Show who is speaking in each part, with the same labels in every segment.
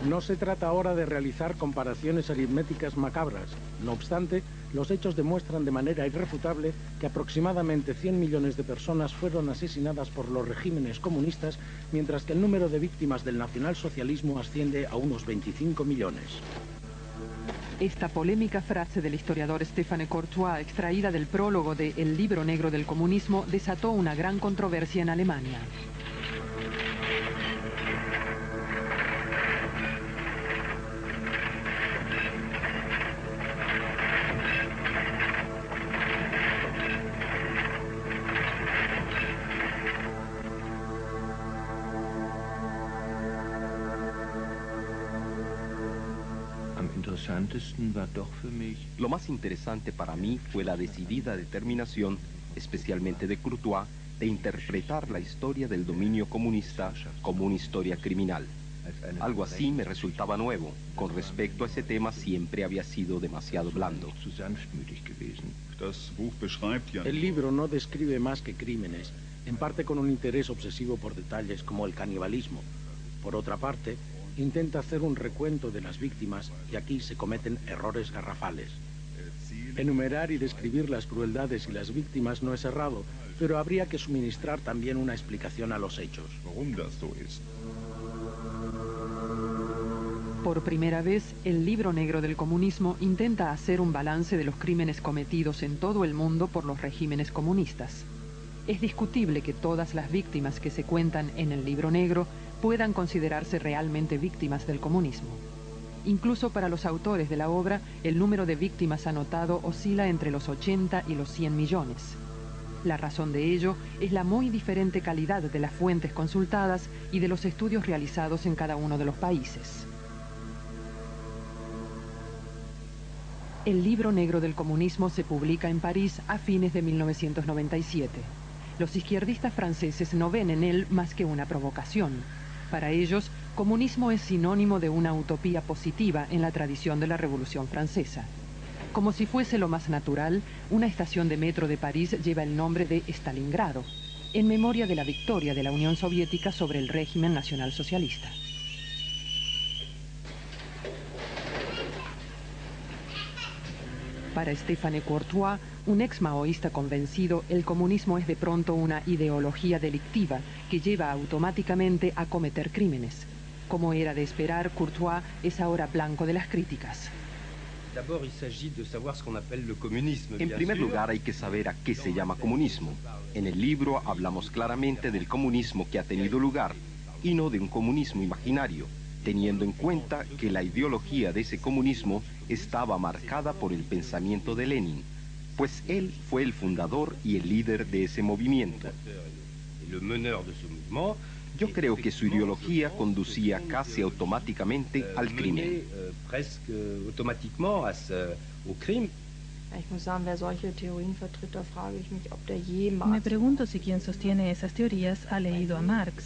Speaker 1: No se trata ahora de realizar comparaciones aritméticas macabras. No obstante, los hechos demuestran de manera irrefutable que aproximadamente 100 millones de personas fueron asesinadas por los regímenes comunistas, mientras que el número de víctimas del nacionalsocialismo asciende a unos 25 millones.
Speaker 2: Esta polémica frase del historiador Stéphane Courtois, extraída del prólogo de El libro negro del comunismo, desató una gran controversia en Alemania.
Speaker 3: Lo más interesante para mí fue la decidida determinación, especialmente de Courtois, de interpretar la historia del dominio comunista como una historia criminal. Algo así me resultaba nuevo. Con respecto a ese tema siempre había sido demasiado blando.
Speaker 1: El libro no describe más que crímenes, en parte con un interés obsesivo por detalles como el canibalismo. Por otra parte, intenta hacer un recuento de las víctimas y aquí se cometen errores garrafales. Enumerar y describir las crueldades y las víctimas no es errado, pero habría que suministrar también una explicación a los hechos.
Speaker 2: Por primera vez, el libro negro del comunismo intenta hacer un balance de los crímenes cometidos en todo el mundo por los regímenes comunistas. Es discutible que todas las víctimas que se cuentan en el libro negro puedan considerarse realmente víctimas del comunismo. Incluso para los autores de la obra, el número de víctimas anotado oscila entre los 80 y los 100 millones. La razón de ello es la muy diferente calidad de las fuentes consultadas y de los estudios realizados en cada uno de los países. El libro negro del comunismo se publica en París a fines de 1997. Los izquierdistas franceses no ven en él más que una provocación. Para ellos, comunismo es sinónimo de una utopía positiva en la tradición de la Revolución Francesa. Como si fuese lo más natural, una estación de metro de París lleva el nombre de Stalingrado, en memoria de la victoria de la Unión Soviética sobre el régimen nacionalsocialista. Para Stéphane Courtois, un ex maoísta convencido, el comunismo es de pronto una ideología delictiva que lleva automáticamente a cometer crímenes. Como era de esperar, Courtois es ahora blanco de las críticas.
Speaker 3: En primer lugar, hay que saber a qué se llama comunismo. En el libro hablamos claramente del comunismo que ha tenido lugar y no de un comunismo imaginario, teniendo en cuenta que la ideología de ese comunismo estaba marcada por el pensamiento de Lenin, pues él fue el fundador y el líder de ese movimiento. Yo creo que su ideología conducía casi automáticamente al crimen.
Speaker 4: Me pregunto si quien sostiene esas teorías ha leído a Marx.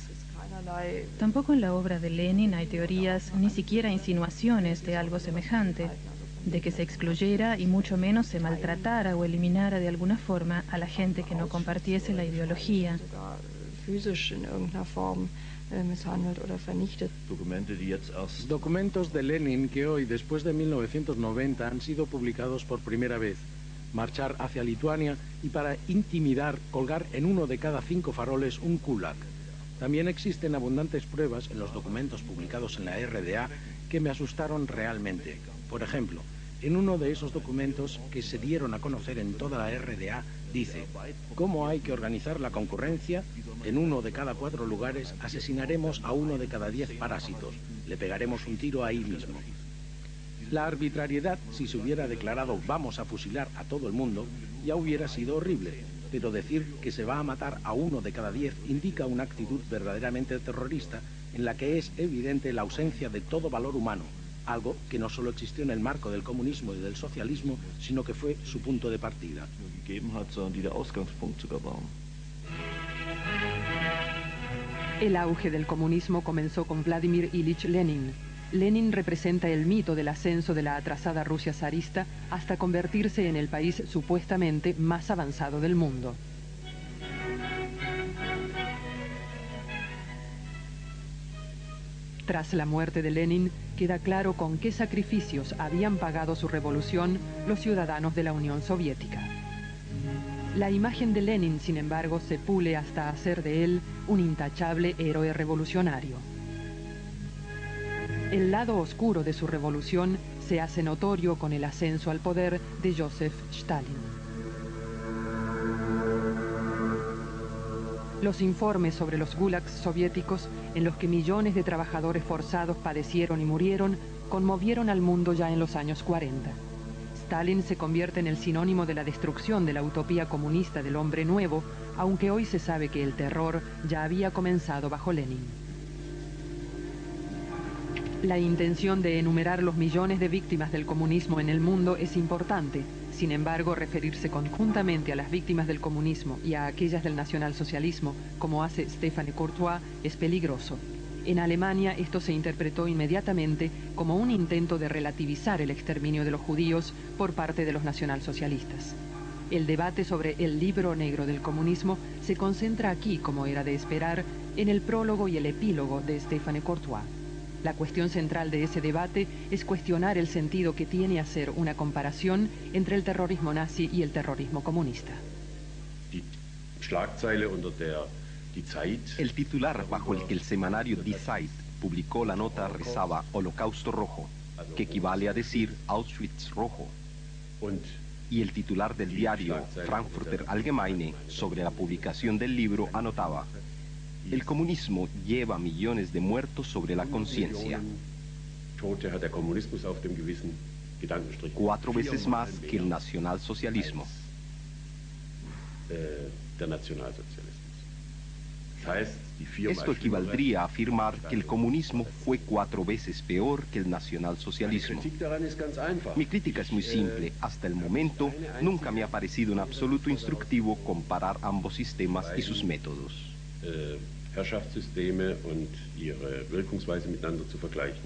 Speaker 4: Tampoco en la obra de Lenin hay teorías, ni siquiera insinuaciones de algo semejante, de que se excluyera y mucho menos se maltratara o eliminara de alguna forma a la gente que no compartiese la ideología.
Speaker 1: Documentos de Lenin que hoy, después de 1990, han sido publicados por primera vez. Marchar hacia Lituania y para intimidar, colgar en uno de cada 5 faroles un kulak. También existen abundantes pruebas en los documentos publicados en la RDA que me asustaron realmente. Por ejemplo, en uno de esos documentos que se dieron a conocer en toda la RDA, dice: ¿cómo hay que organizar la concurrencia? En uno de cada 4 lugares asesinaremos a 1 de cada 10 parásitos. Le pegaremos un tiro ahí mismo. La arbitrariedad, si se hubiera declarado vamos a fusilar a todo el mundo, ya hubiera sido horrible. Pero decir que se va a matar a 1 de cada 10 indica una actitud verdaderamente terrorista en la que es evidente la ausencia de todo valor humano, algo que no solo existió en el marco del comunismo y del socialismo, sino que fue su punto de partida.
Speaker 2: El auge del comunismo comenzó con Vladimir Ilich Lenin. Lenin representa el mito del ascenso de la atrasada Rusia zarista hasta convertirse en el país supuestamente más avanzado del mundo. Tras la muerte de Lenin, queda claro con qué sacrificios habían pagado su revolución los ciudadanos de la Unión Soviética. La imagen de Lenin, sin embargo, se pule hasta hacer de él un intachable héroe revolucionario. El lado oscuro de su revolución se hace notorio con el ascenso al poder de Joseph Stalin. Los informes sobre los gulags soviéticos, en los que millones de trabajadores forzados padecieron y murieron, conmovieron al mundo ya en los años 40. Stalin se convierte en el sinónimo de la destrucción de la utopía comunista del hombre nuevo, aunque hoy se sabe que el terror ya había comenzado bajo Lenin. La intención de enumerar los millones de víctimas del comunismo en el mundo es importante. Sin embargo, referirse conjuntamente a las víctimas del comunismo y a aquellas del nacionalsocialismo, como hace Stéphane Courtois, es peligroso. En Alemania esto se interpretó inmediatamente como un intento de relativizar el exterminio de los judíos por parte de los nacionalsocialistas. El debate sobre el libro negro del comunismo se concentra aquí, como era de esperar, en el prólogo y el epílogo de Stéphane Courtois. La cuestión central de ese debate es cuestionar el sentido que tiene hacer una comparación entre el terrorismo nazi y el terrorismo comunista.
Speaker 3: El titular bajo el que el semanario Die Zeit publicó la nota rezaba Holocausto Rojo, que equivale a decir Auschwitz Rojo. Y el titular del diario Frankfurter Allgemeine sobre la publicación del libro anotaba: el comunismo lleva millones de muertos sobre la conciencia. 4 veces más que el nacionalsocialismo. Esto equivaldría a afirmar que el comunismo fue 4 veces peor que el nacionalsocialismo. Mi crítica es muy simple. Hasta el momento, nunca me ha parecido en absoluto instructivo comparar ambos sistemas y sus métodos.
Speaker 5: Herrschaftssysteme und ihre Wirkungsweise miteinander zu vergleichen.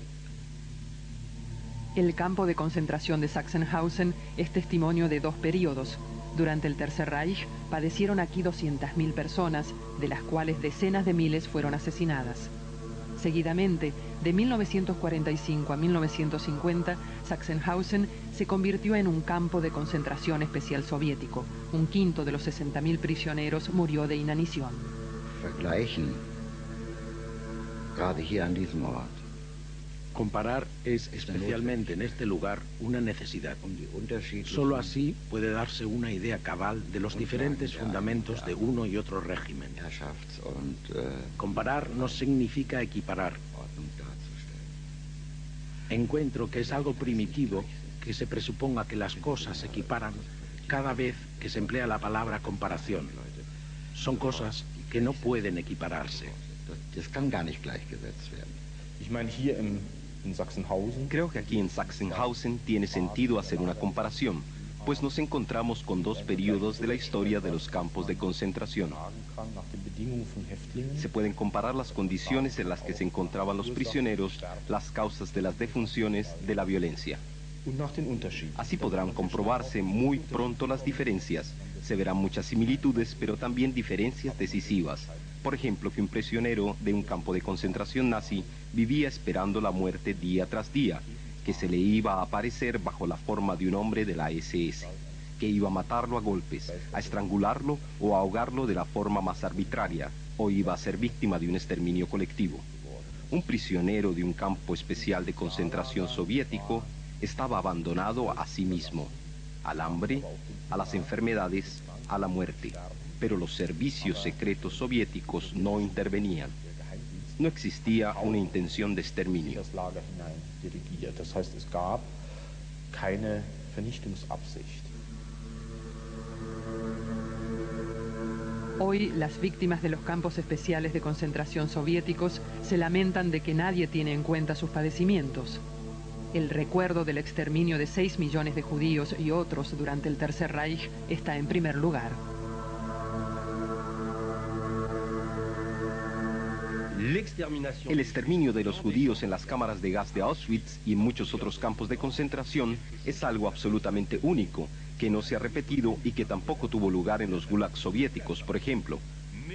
Speaker 2: El campo de concentración de Sachsenhausen es testimonio de 2 períodos. Durante el Tercer Reich padecieron aquí 200.000 personas, de las cuales decenas de miles fueron asesinadas. Seguidamente, de 1945 a 1950, Sachsenhausen se convirtió en un campo de concentración especial soviético. 1/5 de los 60.000 prisioneros murió de inanición.
Speaker 1: Comparar es, especialmente en este lugar, una necesidad. Solo así puede darse una idea cabal de los diferentes fundamentos de uno y otro régimen. Comparar no significa equiparar. Encuentro que es algo primitivo que se presuponga que las cosas se equiparan cada vez que se emplea la palabra comparación. Son cosas que no pueden equipararse.
Speaker 3: Creo que aquí en Sachsenhausen tiene sentido hacer una comparación, pues nos encontramos con 2 períodos de la historia de los campos de concentración. Se pueden comparar las condiciones en las que se encontraban los prisioneros, las causas de las defunciones, de la violencia. Así podrán comprobarse muy pronto las diferencias. Se verán muchas similitudes, pero también diferencias decisivas. Por ejemplo, que un prisionero de un campo de concentración nazi vivía esperando la muerte día tras día, que se le iba a aparecer bajo la forma de un hombre de la SS, que iba a matarlo a golpes, a estrangularlo o a ahogarlo de la forma más arbitraria, o iba a ser víctima de un exterminio colectivo. Un prisionero de un campo especial de concentración soviético estaba abandonado a sí mismo, al hambre, a las enfermedades, a la muerte. Pero los servicios secretos soviéticos no intervenían. No existía una intención de exterminio.
Speaker 2: Hoy, las víctimas de los campos especiales de concentración soviéticos se lamentan de que nadie tiene en cuenta sus padecimientos. El recuerdo del exterminio de 6 millones de judíos y otros durante el Tercer Reich está en primer lugar.
Speaker 3: El exterminio de los judíos en las cámaras de gas de Auschwitz y en muchos otros campos de concentración es algo absolutamente único, que no se ha repetido y que tampoco tuvo lugar en los gulags soviéticos, por ejemplo.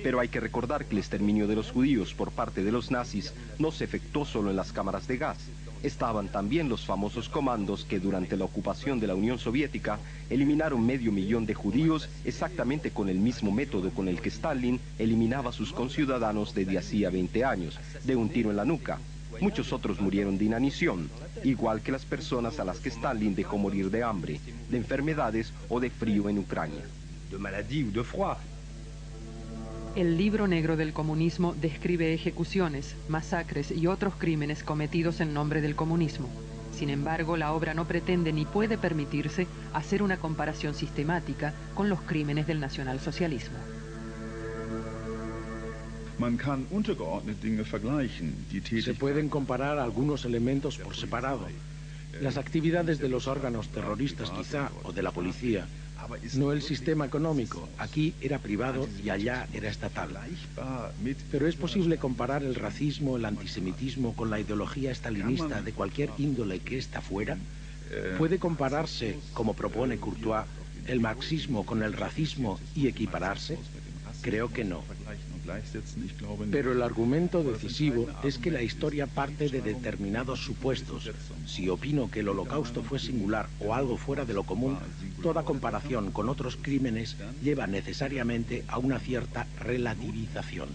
Speaker 3: Pero hay que recordar que el exterminio de los judíos por parte de los nazis no se efectuó solo en las cámaras de gas. Estaban también los famosos comandos que durante la ocupación de la Unión Soviética eliminaron 500.000 de judíos exactamente con el mismo método con el que Stalin eliminaba a sus conciudadanos desde hacía 20 años, de un tiro en la nuca. Muchos otros murieron de inanición, igual que las personas a las que Stalin dejó morir de hambre, de enfermedades o de frío en Ucrania.
Speaker 2: El libro negro del comunismo describe ejecuciones, masacres y otros crímenes cometidos en nombre del comunismo. Sin embargo, la obra no pretende ni puede permitirse hacer una comparación sistemática con los crímenes del nacionalsocialismo.
Speaker 1: Se pueden comparar algunos elementos por separado. Las actividades de los órganos terroristas quizá, o de la policía, no el sistema económico. Aquí era privado y allá era estatal. Pero es posible comparar el racismo, el antisemitismo con la ideología estalinista de cualquier índole que ésta fuera. ¿Puede compararse, como propone Courtois, el marxismo con el racismo y equipararse? Creo que no. Pero el argumento decisivo es que la historia parte de determinados supuestos. Si opino que el Holocausto fue singular o algo fuera de lo común, toda comparación con otros crímenes lleva necesariamente a una cierta relativización.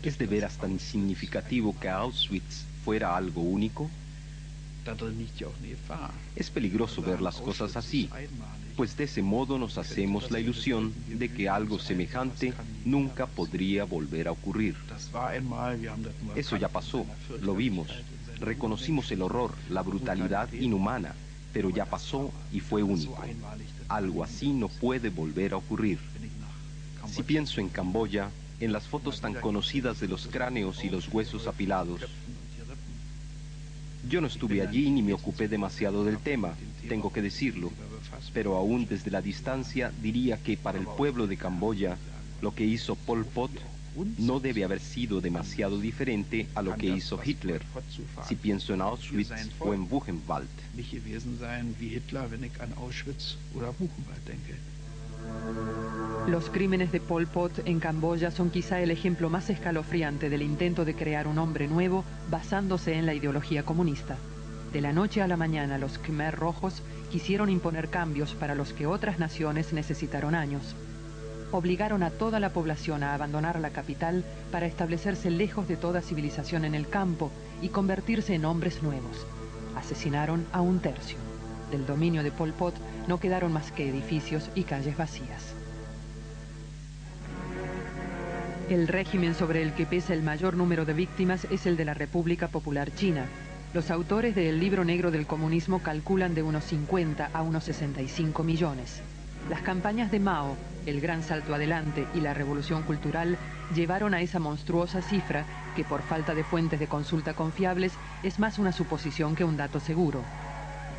Speaker 3: ¿Es de veras tan significativo que Auschwitz fuera algo único? Es peligroso ver las cosas así, pues de ese modo nos hacemos la ilusión de que algo semejante nunca podría volver a ocurrir. Eso ya pasó, lo vimos, reconocimos el horror, la brutalidad inhumana, pero ya pasó y fue único. Algo así no puede volver a ocurrir. Si pienso en Camboya, en las fotos tan conocidas de los cráneos y los huesos apilados, yo no estuve allí ni me ocupé demasiado del tema, tengo que decirlo, pero aún desde la distancia diría que para el pueblo de Camboya, lo que hizo Pol Pot no debe haber sido demasiado diferente a lo que hizo Hitler, si pienso en Auschwitz o en Buchenwald.
Speaker 2: Los crímenes de Pol Pot en Camboya son quizá el ejemplo más escalofriante del intento de crear un hombre nuevo basándose en la ideología comunista. De la noche a la mañana, los Khmer rojos quisieron imponer cambios para los que otras naciones necesitaron años. Obligaron a toda la población a abandonar la capital para establecerse lejos de toda civilización en el campo y convertirse en hombres nuevos. Asesinaron a 1/3. Del dominio de Pol Pot no quedaron más que edificios y calles vacías. El régimen sobre el que pesa el mayor número de víctimas es el de la República Popular China. Los autores del Libro Negro del Comunismo calculan de unos 50 a unos 65 millones. Las campañas de Mao, el Gran Salto Adelante y la Revolución Cultural llevaron a esa monstruosa cifra que por falta de fuentes de consulta confiables es más una suposición que un dato seguro.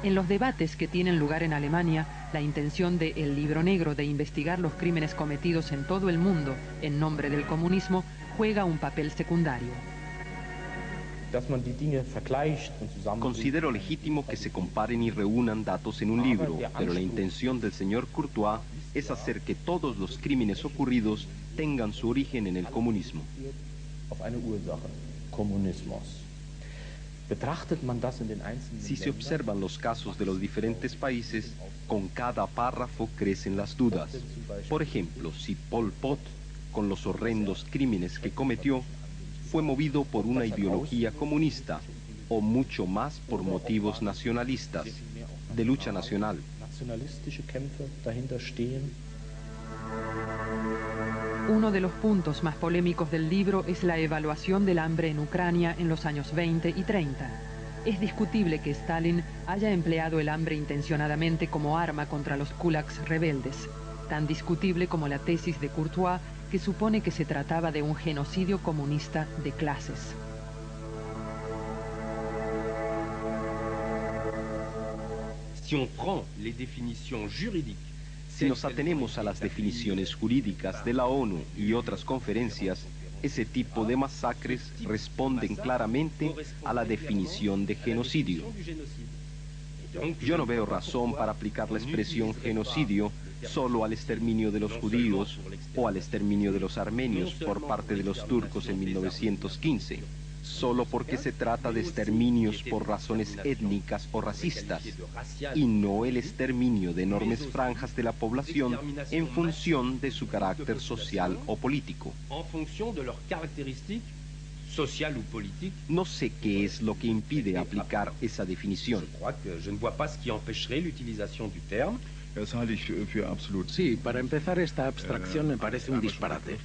Speaker 2: En los debates que tienen lugar en Alemania, la intención de El Libro Negro de investigar los crímenes cometidos en todo el mundo en nombre del comunismo juega un papel secundario.
Speaker 3: Considero legítimo que se comparen y reúnan datos en un libro, pero la intención del señor Courtois es hacer que todos los crímenes ocurridos tengan su origen en el comunismo. Si se observan los casos de los diferentes países, con cada párrafo crecen las dudas. Por ejemplo, si Pol Pot, con los horrendos crímenes que cometió, fue movido por una ideología comunista o mucho más por motivos nacionalistas, de lucha nacional.
Speaker 2: Uno de los puntos más polémicos del libro es la evaluación del hambre en Ucrania en los años 20 y 30. Es discutible que Stalin haya empleado el hambre intencionadamente como arma contra los kulaks rebeldes, tan discutible como la tesis de Courtois, que supone que se trataba de un genocidio comunista de clases.
Speaker 3: Si nos atenemos a las definiciones jurídicas de la ONU y otras conferencias, ese tipo de masacres responden claramente a la definición de genocidio. Yo no veo razón para aplicar la expresión genocidio solo al exterminio de los judíos o al exterminio de los armenios por parte de los turcos en 1915, solo porque se trata de exterminios por razones étnicas o racistas, y no el exterminio de enormes franjas de la población en función de su carácter social o político. No sé qué es lo que impide aplicar esa definición.
Speaker 1: Sí, para empezar, esta abstracción me parece un disparate.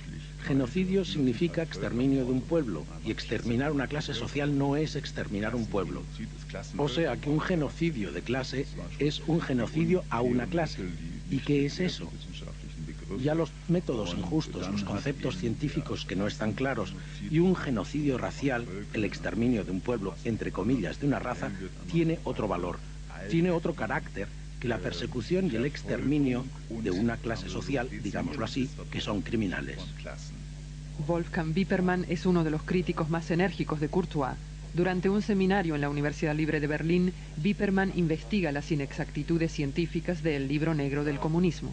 Speaker 1: Genocidio significa exterminio de un pueblo, y exterminar una clase social no es exterminar un pueblo. O sea que un genocidio de clase es un genocidio a una clase. ¿Y qué es eso? Ya los métodos injustos, los conceptos científicos que no están claros, y un genocidio racial, el exterminio de un pueblo, entre comillas, de una raza, tiene otro valor, tiene otro carácter que la persecución y el exterminio de una clase social, digámoslo así, que son criminales.
Speaker 2: Wolfgang Wippermann es uno de los críticos más enérgicos de Courtois. Durante un seminario en la Universidad Libre de Berlín, Wippermann investiga las inexactitudes científicas del Libro Negro del Comunismo.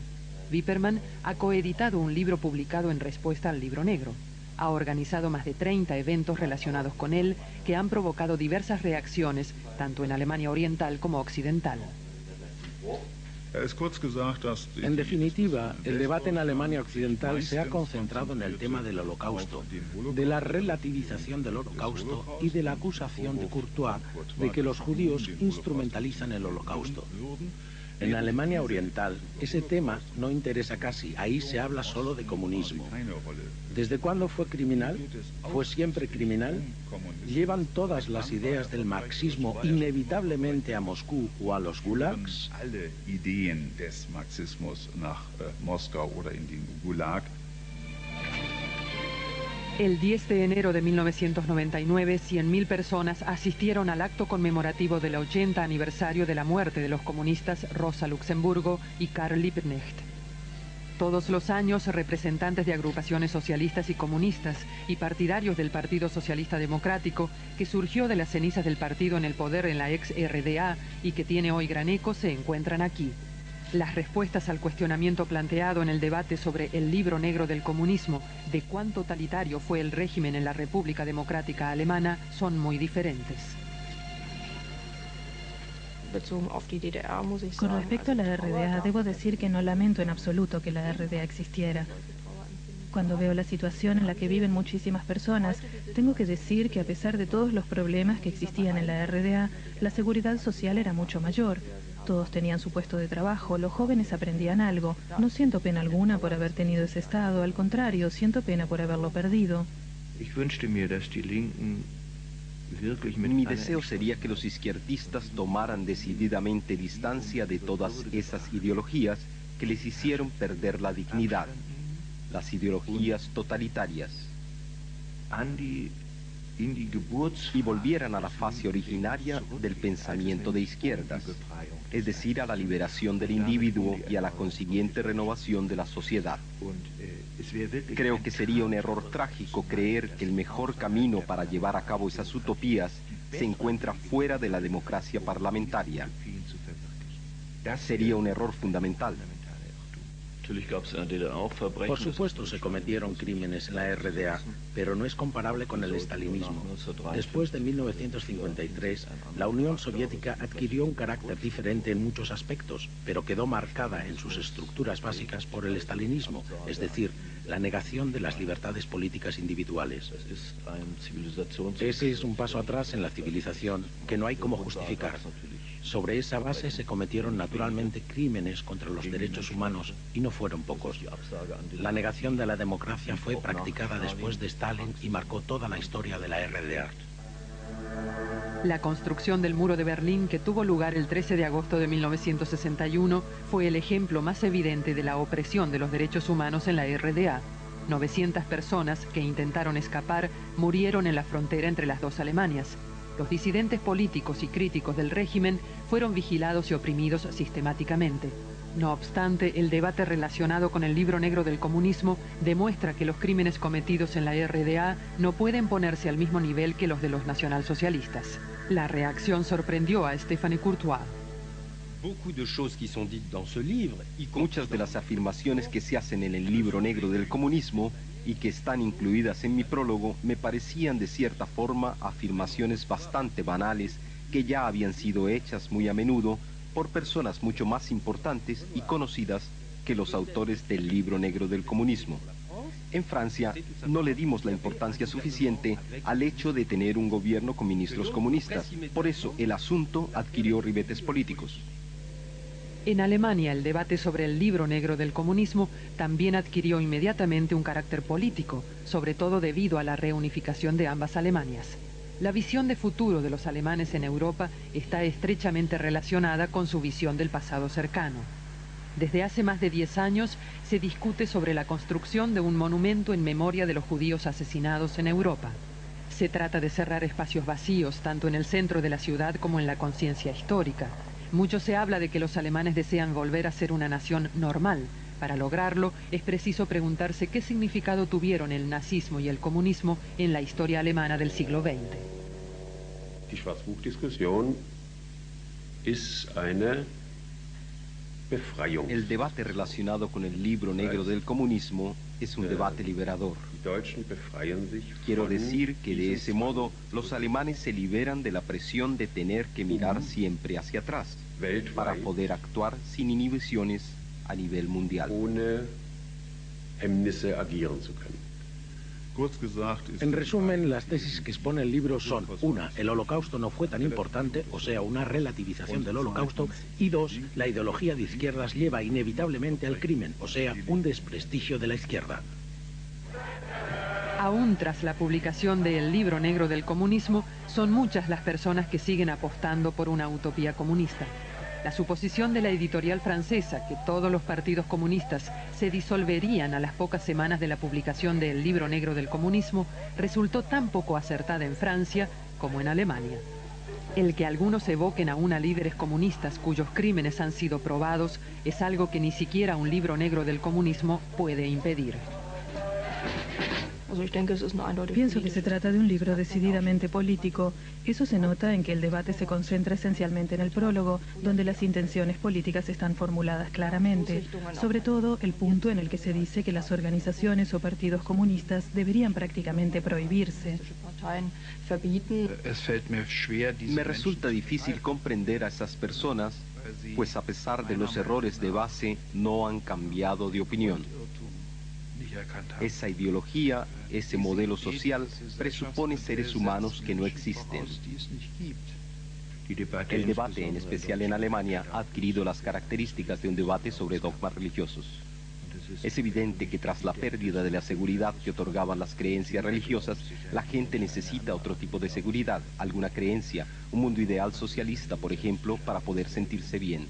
Speaker 2: Wippermann ha coeditado un libro publicado en respuesta al Libro Negro. Ha organizado más de 30 eventos relacionados con él que han provocado diversas reacciones, tanto en Alemania Oriental como Occidental.
Speaker 1: En definitiva, el debate en Alemania Occidental se ha concentrado en el tema del Holocausto, de la relativización del Holocausto y de la acusación de Courtois de que los judíos instrumentalizan el Holocausto. En Alemania Oriental, ese tema no interesa casi, ahí se habla solo de comunismo. ¿Desde cuándo fue criminal? ¿Fue siempre criminal? ¿Llevan todas las ideas del marxismo inevitablemente a Moscú o a los gulags?
Speaker 2: El 10 de enero de 1999, 100.000 personas asistieron al acto conmemorativo del 80 aniversario de la muerte de los comunistas Rosa Luxemburgo y Karl Liebknecht. Todos los años, representantes de agrupaciones socialistas y comunistas y partidarios del Partido Socialista Democrático, que surgió de las cenizas del partido en el poder en la ex RDA y que tiene hoy gran eco, se encuentran aquí. Las respuestas al cuestionamiento planteado en el debate sobre el Libro Negro del Comunismo, de cuán totalitario fue el régimen en la República Democrática Alemana, son muy diferentes.
Speaker 4: Con respecto a la RDA, debo decir que no lamento en absoluto que la RDA existiera. Cuando veo la situación en la que viven muchísimas personas, tengo que decir que a pesar de todos los problemas que existían en la RDA, la seguridad social era mucho mayor. Todos tenían su puesto de trabajo, los jóvenes aprendían algo. No siento pena alguna por haber tenido ese estado, al contrario, siento pena por haberlo perdido.
Speaker 3: Mi deseo sería que los izquierdistas tomaran decididamente distancia de todas esas ideologías que les hicieron perder la dignidad, las ideologías totalitarias, y volvieran a la fase originaria del pensamiento de izquierdas, es decir, a la liberación del individuo y a la consiguiente renovación de la sociedad. Creo que sería un error trágico creer que el mejor camino para llevar a cabo esas utopías se encuentra fuera de la democracia parlamentaria. Sería un error fundamental.
Speaker 1: Por supuesto se cometieron crímenes en la RDA, pero no es comparable con el estalinismo. Después de 1953, la Unión Soviética adquirió un carácter diferente en muchos aspectos, pero quedó marcada en sus estructuras básicas por el estalinismo, es decir, la negación de las libertades políticas individuales. Ese es un paso atrás en la civilización que no hay cómo justificar. Sobre esa base se cometieron naturalmente crímenes contra los derechos humanos y no fueron pocos. La negación de la democracia fue practicada después de Stalin y marcó toda la historia de la RDA.
Speaker 2: La construcción del muro de Berlín, que tuvo lugar el 13 de agosto de 1961, fue el ejemplo más evidente de la opresión de los derechos humanos en la RDA. 900 personas que intentaron escapar murieron en la frontera entre las dos Alemanias. Los disidentes políticos y críticos del régimen fueron vigilados y oprimidos sistemáticamente. No obstante, el debate relacionado con el Libro Negro del Comunismo demuestra que los crímenes cometidos en la RDA no pueden ponerse al mismo nivel que los de los nacionalsocialistas. La reacción sorprendió a Stéphane Courtois.
Speaker 3: Muchas de las afirmaciones que se hacen en el libro negro del comunismo y que están incluidas en mi prólogo me parecían de cierta forma afirmaciones bastante banales que ya habían sido hechas muy a menudo por personas mucho más importantes y conocidas que los autores del libro negro del comunismo. En Francia no le dimos la importancia suficiente al hecho de tener un gobierno con ministros comunistas. Por eso el asunto adquirió ribetes políticos.
Speaker 2: En Alemania, el debate sobre el libro negro del comunismo también adquirió inmediatamente un carácter político, sobre todo debido a la reunificación de ambas Alemanias. La visión de futuro de los alemanes en Europa está estrechamente relacionada con su visión del pasado cercano. Desde hace más de 10 años se discute sobre la construcción de un monumento en memoria de los judíos asesinados en Europa. Se trata de cerrar espacios vacíos tanto en el centro de la ciudad como en la conciencia histórica. Mucho se habla de que los alemanes desean volver a ser una nación normal. Para lograrlo, es preciso preguntarse qué significado tuvieron el nazismo y el comunismo en la historia alemana del siglo XX.
Speaker 5: Die Schwarzbuch-Diskussion ist eine Befreiung.
Speaker 3: El debate relacionado con el libro negro del comunismo es un debate liberador. Quiero decir que de ese modo los alemanes se liberan de la presión de tener que mirar siempre hacia atrás para poder actuar sin inhibiciones a nivel mundial.
Speaker 1: En resumen, las tesis que expone el libro son: 1, el holocausto no fue tan importante, o sea, una relativización del holocausto, y 2, la ideología de izquierdas lleva inevitablemente al crimen, o sea, un desprestigio de la izquierda.
Speaker 2: Aún tras la publicación del libro negro del comunismo, son muchas las personas que siguen apostando por una utopía comunista. La suposición de la editorial francesa que todos los partidos comunistas se disolverían a las pocas semanas de la publicación del libro negro del comunismo resultó tan poco acertada en Francia como en Alemania. El que algunos evoquen aún a líderes comunistas cuyos crímenes han sido probados es algo que ni siquiera un libro negro del comunismo puede impedir.
Speaker 4: Pienso que se trata de un libro decididamente político. Eso se nota en que el debate se concentra esencialmente en el prólogo, donde las intenciones políticas están formuladas claramente. Sobre todo, el punto en el que se dice que las organizaciones o partidos comunistas deberían prácticamente prohibirse.
Speaker 3: Me resulta difícil comprender a esas personas, pues a pesar de los errores de base, no han cambiado de opinión. Esa ideología, ese modelo social, presupone seres humanos que no existen. El debate, en especial en Alemania, ha adquirido las características de un debate sobre dogmas religiosos. Es evidente que tras la pérdida de la seguridad que otorgaban las creencias religiosas, la gente necesita otro tipo de seguridad, alguna creencia, un mundo ideal socialista, por ejemplo, para poder sentirse bien.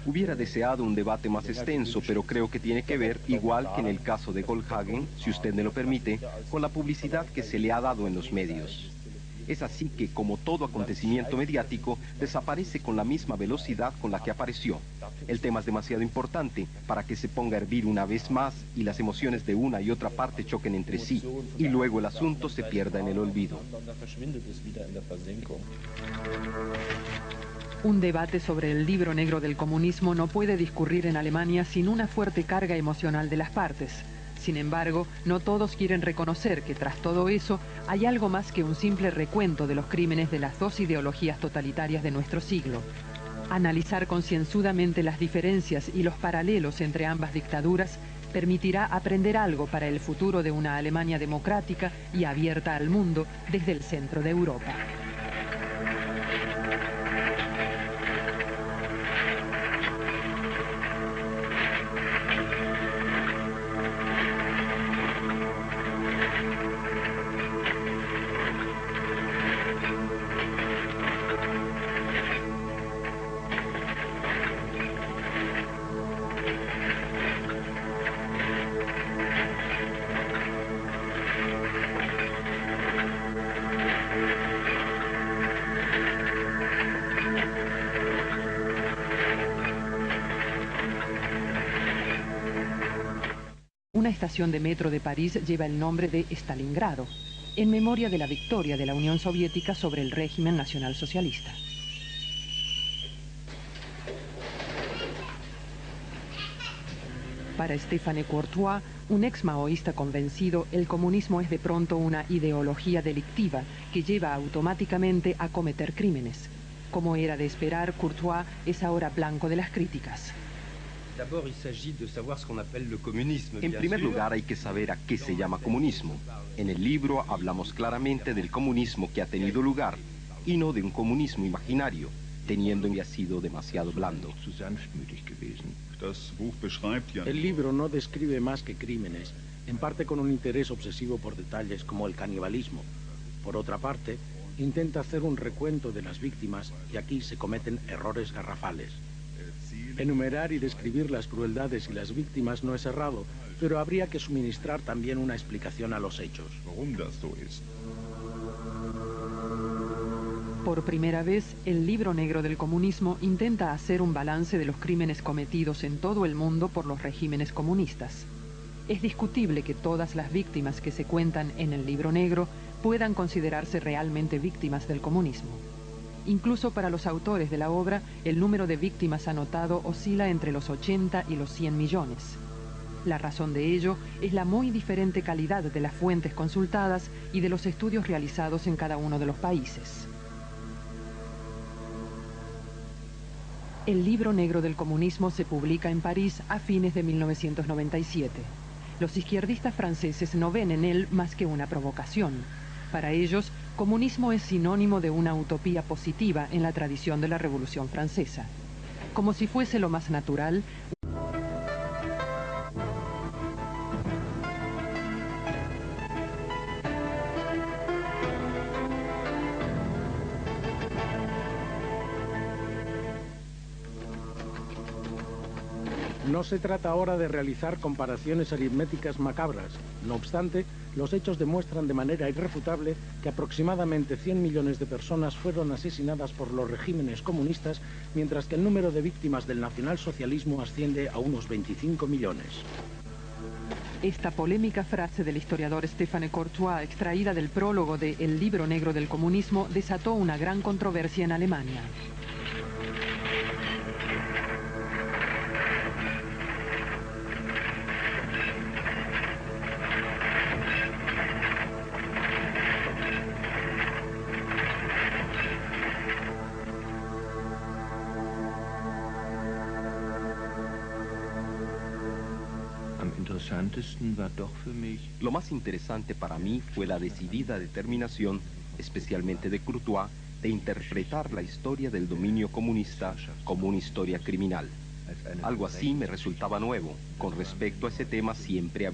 Speaker 3: Hubiera deseado un debate más extenso, pero creo que tiene que ver, igual que en el caso de Goldhagen, si usted me lo permite, con la publicidad que se le ha dado en los medios. Es así que, como todo acontecimiento mediático, desaparece con la misma velocidad con la que apareció. El tema es demasiado importante para que se ponga a hervir una vez más y las emociones de una y otra parte choquen entre sí, y luego el asunto se pierda en el olvido.
Speaker 2: Un debate sobre el libro negro del comunismo no puede discurrir en Alemania sin una fuerte carga emocional de las partes. Sin embargo, no todos quieren reconocer que tras todo eso hay algo más que un simple recuento de los crímenes de las dos ideologías totalitarias de nuestro siglo. Analizar concienzudamente las diferencias y los paralelos entre ambas dictaduras permitirá aprender algo para el futuro de una Alemania democrática y abierta al mundo desde el centro de Europa. Una estación de metro de París lleva el nombre de Stalingrado, en memoria de la victoria de la Unión Soviética sobre el régimen nacionalsocialista. Para Stéphane Courtois, un ex maoísta convencido, el comunismo es de pronto una ideología delictiva que lleva automáticamente a cometer crímenes. Como era de esperar, Courtois es ahora blanco de las críticas.
Speaker 3: En primer lugar, hay que saber a qué se llama comunismo. En el libro hablamos claramente del comunismo que ha tenido lugar y no de un comunismo imaginario, teniendo en que ha sido demasiado blando.
Speaker 1: El libro no describe más que crímenes, en parte con un interés obsesivo por detalles como el canibalismo. Por otra parte, intenta hacer un recuento de las víctimas y aquí se cometen errores garrafales. Enumerar y describir las crueldades y las víctimas no es errado, pero habría que suministrar también una explicación a los hechos.
Speaker 2: Por primera vez, el libro negro del comunismo intenta hacer un balance de los crímenes cometidos en todo el mundo por los regímenes comunistas. Es discutible que todas las víctimas que se cuentan en el libro negro puedan considerarse realmente víctimas del comunismo. Incluso para los autores de la obra, el número de víctimas anotado oscila entre los 80 y los 100 millones. La razón de ello es la muy diferente calidad de las fuentes consultadas y de los estudios realizados en cada uno de los países. El libro negro del comunismo se publica en París a fines de 1997. Los izquierdistas franceses no ven en él más que una provocación. Para ellos, comunismo es sinónimo de una utopía positiva en la tradición de la Revolución Francesa. Como si fuese lo más natural,
Speaker 1: No se trata ahora de realizar comparaciones aritméticas macabras. No obstante, los hechos demuestran de manera irrefutable que aproximadamente 100 millones de personas fueron asesinadas por los regímenes comunistas, mientras que el número de víctimas del nacionalsocialismo asciende a unos 25 millones.
Speaker 2: Esta polémica frase del historiador Stéphane Courtois, extraída del prólogo de El libro negro del comunismo, desató una gran controversia en Alemania.
Speaker 3: Lo más interesante para mí fue la decidida determinación, especialmente de Courtois, de interpretar la historia del dominio comunista como una historia criminal. Algo así me resultaba nuevo. Con respecto a ese tema siempre había